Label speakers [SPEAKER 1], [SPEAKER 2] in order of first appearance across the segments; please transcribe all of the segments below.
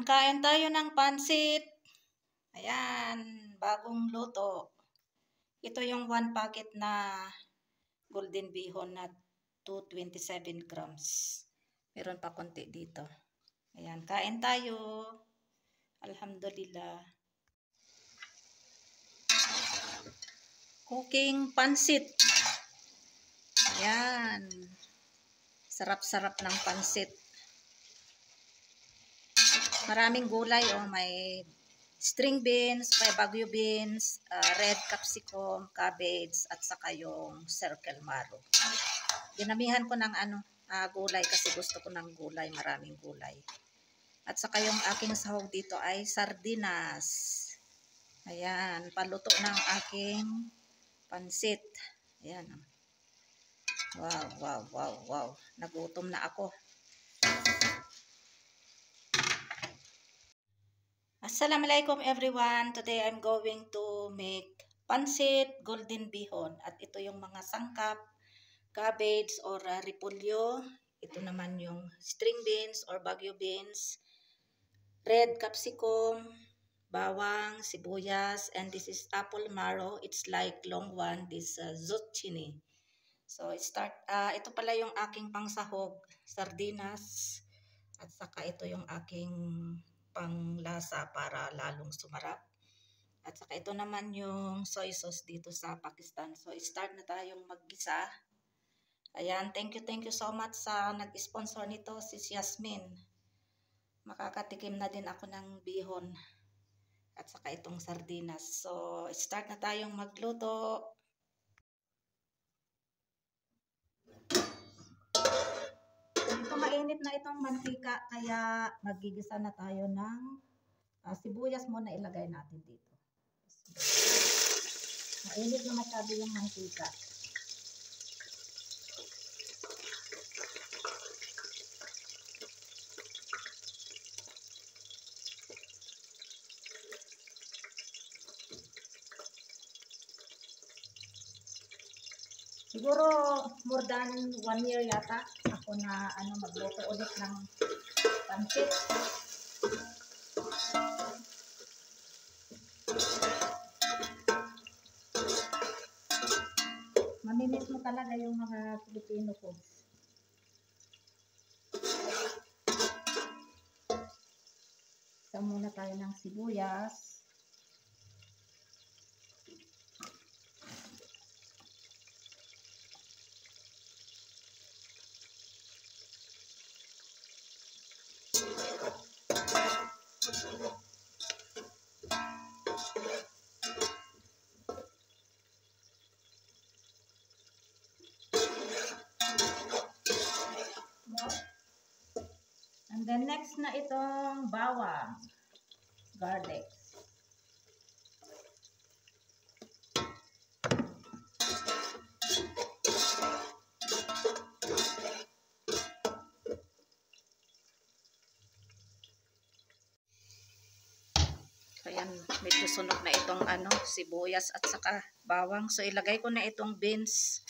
[SPEAKER 1] kain tayo ng pansit. Ayan, bagong luto. Ito yung 1 packet na golden bihon na 227 grams. Meron pa konti dito. Ayan, kain tayo. Alhamdulillah. Cooking pansit. Ayan. Sarap-sarap ng pansit. Maraming gulay, may string beans, may bagyo beans, red capsicum, cabbage, at saka yung circle marrow. Dinamihan ko ng gulay kasi gusto ko ng gulay, maraming gulay. At saka yung aking sahog dito ay sardinas. Ayan, paluto ng aking pansit. Ayan. Wow, wow, wow, wow. Nagutom na ako. Assalamualaikum everyone. Today I'm going to make pansit golden bihon. At ito yung mga sangkap, cabbage or repolyo. Ito naman yung string beans or bagyo beans, red capsicum, bawang, sibuyas, and this is apple marrow. It's like long one, this zucchini. So ito pala yung aking pangsahog, sardinas, at saka ito yung aking panglasa para lalong sumarap. At saka ito naman yung soy sauce dito sa Pakistan. So start na tayong maggisa. Ayan, thank you so much sa nag-sponsor nito, Sis Yasmin. Makakatikim na din ako ng bihon at saka itong sardinas. So start na tayong magluto. Ito mainit na itong mantika, kaya magigisa na tayo ng sibuyas muna ilagay natin dito. Mainit na masyado yung mantika. Siguro more than 1 year yata ako na magluto ulit ng pansit. Mamimiss mo talaga yung mga Filipino foods. Isa muna tayo ng sibuyas. And then next na itong bawang, garlic. Ayan, medyo sunog na itong sibuyas at saka bawang. So ilagay ko na itong beans.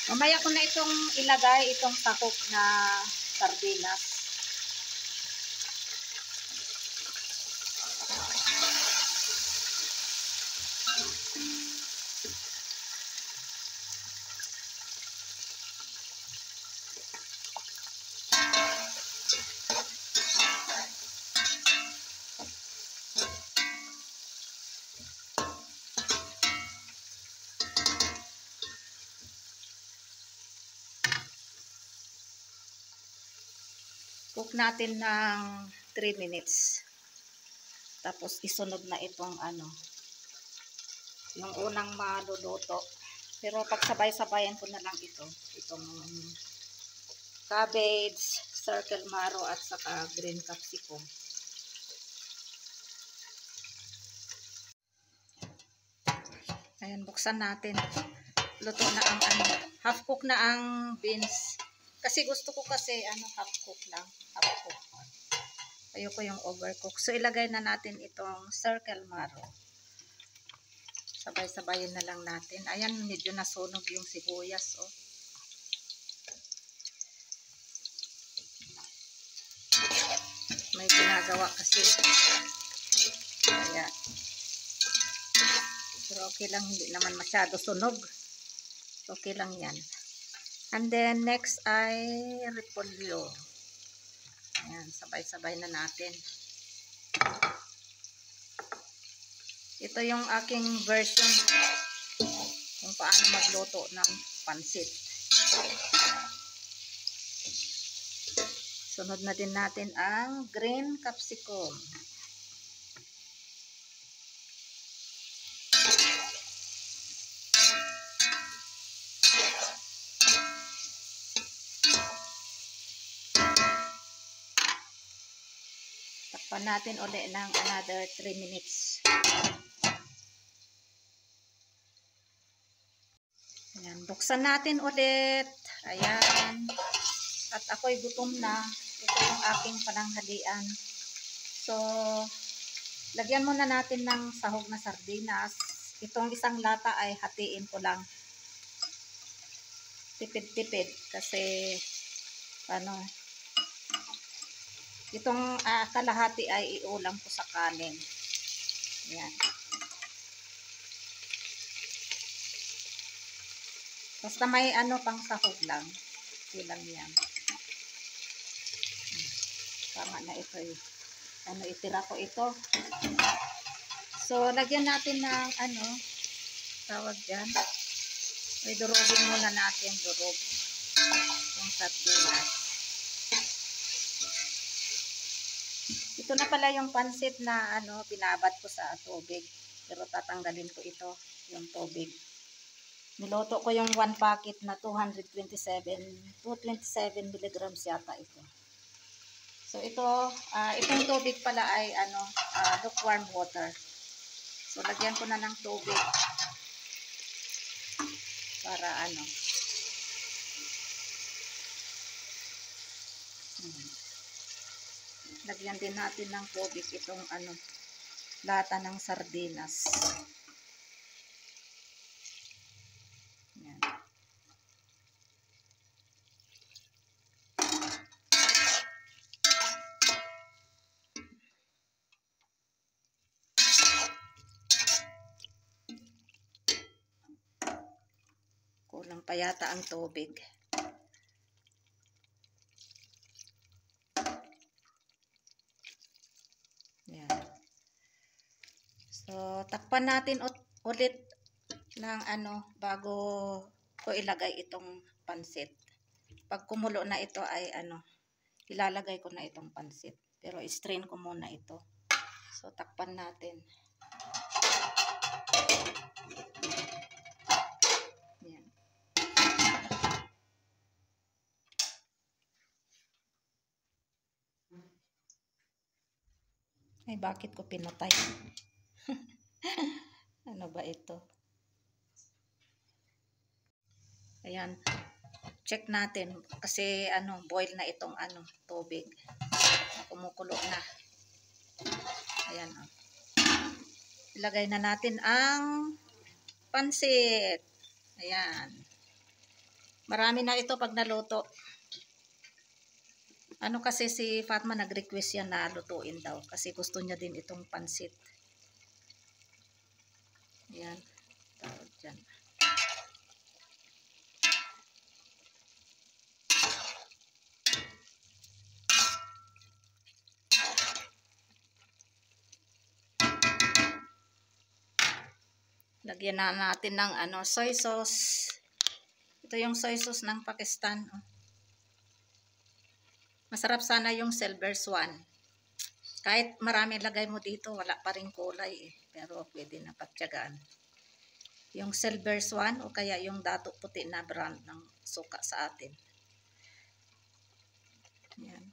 [SPEAKER 1] Mamaya ko na itong ilagay itong takok na sardinas. Cook natin ng 3 minutes. Tapos isunod na itong yung unang maluluto. Pero pagsabay-sabayan ko na lang itong cabbage, circle marrow, at saka green capsicum. Ayan, buksan natin. Luto na ang half cook na ang beans. Kasi gusto ko kasi half cook lang. Half cook. Ayoko yung overcook. So ilagay na natin itong circle marrow. Sabay-sabayin na lang natin. Ayan, medyo nasunog yung sibuyas. may ginagawa kasi. Kaya, pero okay lang, hindi naman masyado sunog. Okay lang yan. And then, next ay repolyo. Ayan, sabay-sabay na natin. Ito yung aking version kung paano magluto ng pansit. Sunod na din natin ang green capsicum. Takpan natin ulit ng another 3 minutes. Ayan, buksan natin ulit. Ayan. At ako'y gutom na. Ito yung aking pananghalian. So, lagyan muna natin ng sahog na sardinas. Itong isang lata ay hatiin ko lang. Tipid-tipid. Kasi, itong kalahati ay iulam ko sa kanin. Ayan. Basta may pang sahog lang. Ilang yan. Tama na ito eh. Itira ko ito. So, lagyan natin ng tawag dyan. Ay, durugin muna natin. Durog. Yung sardinas. Ito na pala yung pansit na binabad ko sa tubig. Pero tatanggalin ko ito, yung tubig. Niloto ko yung 1 packet na 227 milligrams yata ito. So ito, itong tubig pala ay lukewarm water. So lagyan ko na ng tubig para lagyan din natin ng tubig itong lata ng sardinas. Yan. Kulang pa yata ang tubig. Yan. So, takpan natin ulit ng bago ko ilagay itong pansit. Pag kumulo na ito ay ilalagay ko na itong pansit. Pero i-strain ko muna ito. So, takpan natin. Yan. Ay, bakit ko pinatay? Ano ba ito? Ayan. Check natin. Kasi, boil na itong tubig. Kumukulo na. Ayan, ilagay na natin ang pansit. Ayan. Marami na ito pag naluto. Kasi si Fatma nag-request yan na lutuin daw. Kasi gusto niya din itong pansit. Ayan. Tawag dyan. Lagyan na natin ng soy sauce. Ito yung soy sauce ng Pakistan. Masarap sana yung Silver Swan. Kahit marami lagay mo dito, wala pa rin kulay eh. Pero pwede na pagtiyagaan. Yung Silver Swan o kaya yung dato puti na brand ng suka sa atin. Yan.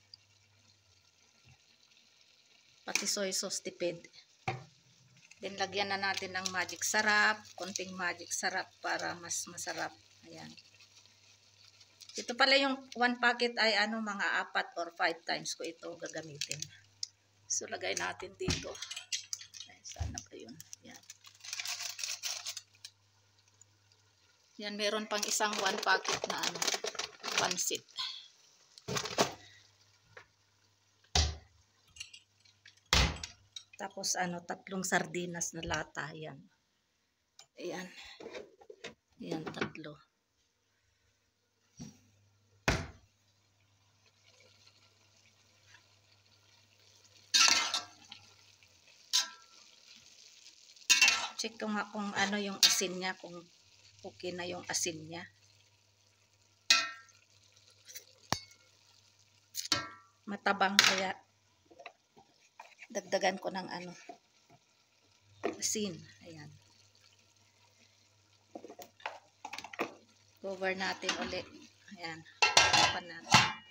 [SPEAKER 1] Pati soy sauce tipid. Then lagyan na natin ng magic sarap, konting magic sarap para mas masarap. Ayan. Ito pala yung 1 packet ay mga 4 or 5 times ko ito gagamitin. So lagay natin dito. Ay, sana ba yun? Yan. Yan, meron pang isang 1 packet na pansit. Tapos ano, 3 sardinas na lata. Yan. Ayan. Ayan, 3. Check ko nga kung ano yung asin niya, kung okay na yung asin niya. Matabang kaya dagdagan ko ng ano, asin. Ayan. Cover natin ulit. Ayan. Tapan natin.